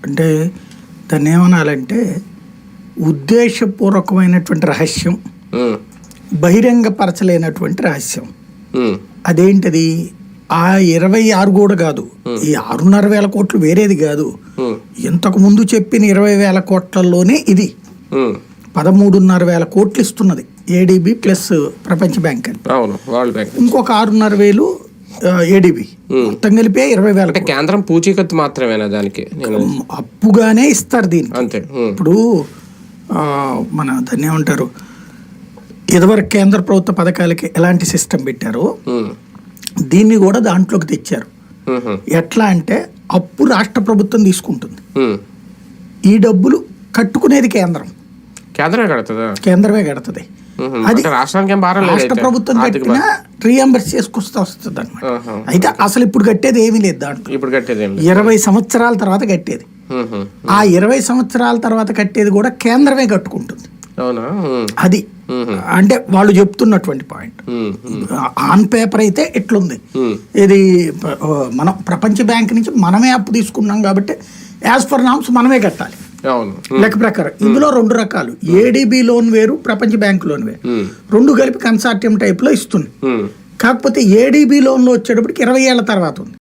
అంటే దాన్ని ఏమనాలంటే ఉద్దేశపూర్వకమైనటువంటి రహస్యం, బహిరంగపరచలేనటువంటి రహస్యం. అదేంటిది? ఆ 26 కూడా కాదు, ఈ 6,500 కోట్లు వేరేది కాదు. ఇంతకు ముందు చెప్పిన 20,000 కోట్లలోనే ఇది 13,500 కోట్లు ఇస్తున్నది ఏడీబీ ప్లస్ ప్రపంచ బ్యాంక్ అని. ఇంకొక 6,500 ఏడీబీ, మొత్తం కలిపే 20,000. కేంద్రం పూచీకత్తు మాత్రమేనా దానికి? అప్పుగానే ఇస్తారు దీనికి. ఇప్పుడు మన దాన్ని ఏమంటారు, ఇదివరకు కేంద్ర ప్రభుత్వ పథకాలకి ఎలాంటి సిస్టమ్ పెట్టారో దీన్ని కూడా దాంట్లోకి తెచ్చారు. ఎట్లా అంటే అప్పు రాష్ట్ర ప్రభుత్వం తీసుకుంటుంది, ఈ డబ్బులు కట్టుకునేది కేంద్రమే కడుతుంది. అది రాష్ట్ర ప్రభుత్వం కట్టినా రీఎంబర్స్ చేసుకొస్తే వస్తుంది అనమాట. అయితే అసలు ఇప్పుడు కట్టేది ఏమీ లేదు దాంట్లో. 20 సంవత్సరాల తర్వాత కట్టేది. ఆ 20 సంవత్సరాల తర్వాత కట్టేది కూడా కేంద్రమే కట్టుకుంటుంది. అది అంటే వాళ్ళు చెప్తున్నటువంటి పాయింట్. ఆన్ పేపర్ అయితే ఎట్లుంది, ఇది మనం ప్రపంచ బ్యాంక్ నుంచి మనమే అప్పు తీసుకున్నాం కాబట్టి యాజ్ పర్ నామ్స్ మనమే కట్టాలి లెక్క ప్రకారం. ఇందులో 2 రకాలు, ఏడీబీ లోన్ వేరు, ప్రపంచ బ్యాంక్ లోన్ వేరు, 2 కలిపి కన్సార్టియం టైప్ లో ఇస్తుంది. కాకపోతే ఏడీబీ లోన్ లో వచ్చేటప్పటికి 20 ఏళ్ల తర్వాత ఉంది.